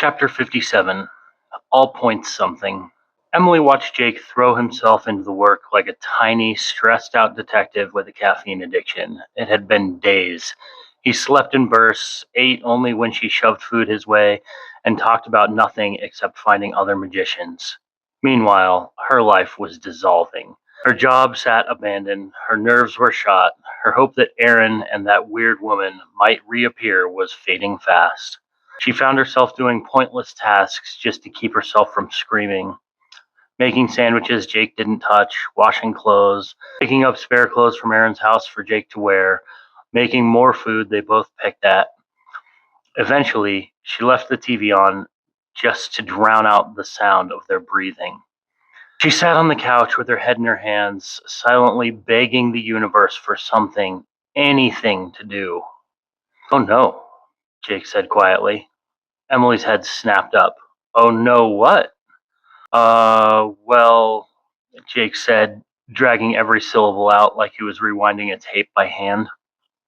Chapter 57. All points something. Emily watched Jake throw himself into the work like a tiny, stressed-out detective with a caffeine addiction. It had been days. He slept in bursts, ate only when she shoved food his way, and talked about nothing except finding other magicians. Meanwhile, her life was dissolving. Her job sat abandoned, her nerves were shot, her hope that Aaron and that weird woman might reappear was fading fast. She found herself doing pointless tasks just to keep herself from screaming. Making sandwiches Jake didn't touch, washing clothes, picking up spare clothes from Aaron's house for Jake to wear, making more food they both picked at. Eventually, she left the TV on just to drown out the sound of their breathing. She sat on the couch with her head in her hands, silently begging the universe for something, anything to do. "Oh no," Jake said quietly. Emily's head snapped up. "Oh no, what?" Well, Jake said, dragging every syllable out like he was rewinding a tape by hand.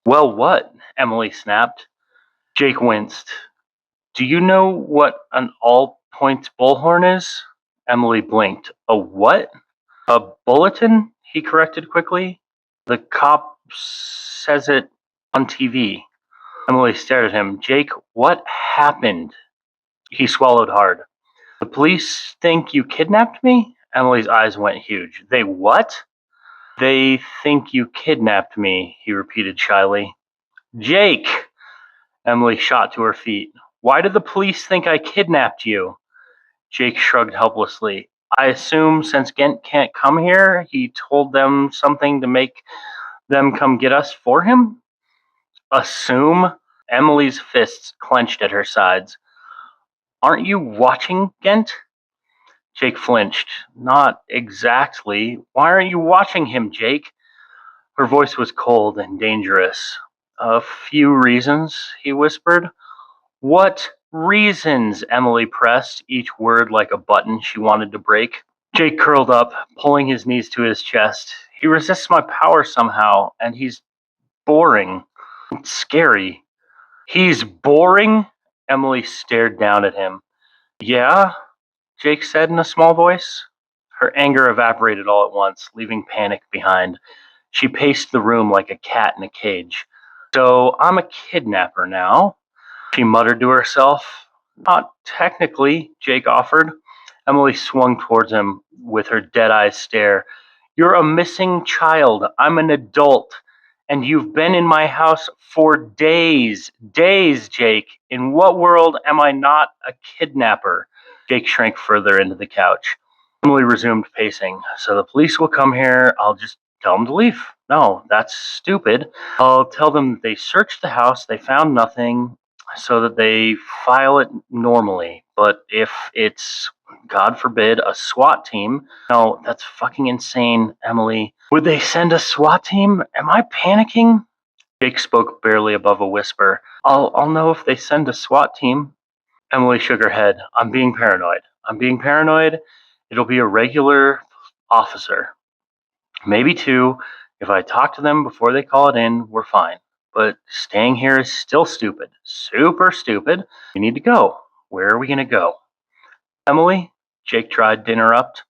"Well, what?" Emily snapped. Jake winced. "Do you know what an all-points bullhorn is?" Emily blinked. "A what?" "A bulletin," he corrected quickly. "The cop says it on TV." Emily stared at him. "Jake, what happened?" He swallowed hard. "The police think you kidnapped me?" Emily's eyes went huge. "They what?" "They think you kidnapped me," he repeated shyly. "Jake!" Emily shot to her feet. "Why do the police think I kidnapped you?" Jake shrugged helplessly. "I assume since Gent can't come here, he told them something to make them come get us for him?" "Assume?" Emily's fists clenched at her sides. "Aren't you watching Gent?" Jake flinched. "Not exactly. Why aren't you watching him, Jake?" Her voice was cold and dangerous. "A few reasons," he whispered. "What reasons?" Emily pressed, each word like a button she wanted to break. Jake curled up, pulling his knees to his chest. "He resists my power somehow, and he's boring. It's scary." "He's boring?" Emily stared down at him. "Yeah?" Jake said in a small voice. Her anger evaporated all at once, leaving panic behind. She paced the room like a cat in a cage. "So I'm a kidnapper now," she muttered to herself. "Not technically," Jake offered. Emily swung towards him with her dead-eye stare. "You're a missing child. I'm an adult. And you've been in my house for days. Days, Jake. In what world am I not a kidnapper?" Jake shrank further into the couch. Emily resumed pacing. "So the police will come here. I'll just tell them to leave." "No, that's stupid. I'll tell them they searched the house, they found nothing, so that they file it normally. But if it's, God forbid, a SWAT team..." "No, that's fucking insane, Emily. Would they send a SWAT team? Am I panicking?" Jake spoke barely above a whisper. I'll know if they send a SWAT team." Emily shook her head. I'm being paranoid. It'll be a regular officer. Maybe two. If I talk to them before they call it in, we're fine. But staying here is still stupid. Super stupid. We need to go. Where are we going to go?" "Emily," Jake tried to interrupt.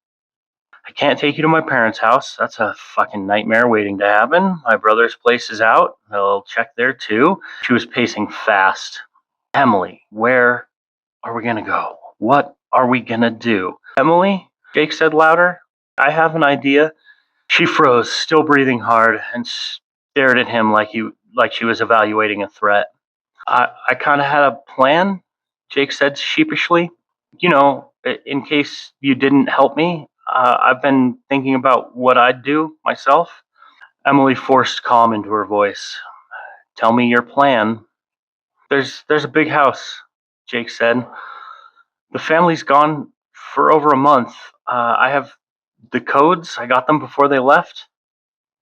"I can't take you to my parents' house. That's a fucking nightmare waiting to happen. My brother's place is out. They'll check there too." She was pacing fast. "Emily, where are we going to go? What are we going to do?" "Emily," Jake said louder, "I have an idea." She froze, still breathing hard, and stared at him like she was evaluating a threat. I kind of had a plan," Jake said sheepishly. "You know, in case you didn't help me. I've been thinking about what I'd do myself." Emily forced calm into her voice. "Tell me your plan." There's a big house," Jake said. "The family's gone for over a month. I have the codes. I got them before they left."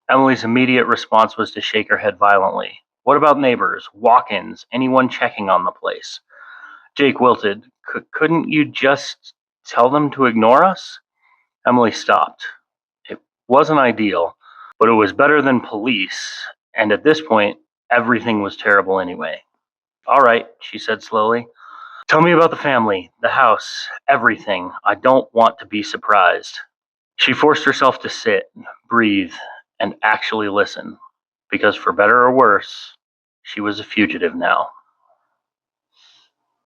Emily's immediate response was to shake her head violently. "What about neighbors, walk-ins, anyone checking on the place?" Jake wilted. Couldn't you just tell them to ignore us?" Emily stopped. It wasn't ideal, but it was better than police, and at this point, everything was terrible anyway. "All right," she said slowly. Tell me about the family, the house, everything. I don't want to be surprised. She forced herself to sit, breathe, and actually listen, because for better or worse, she was a fugitive now.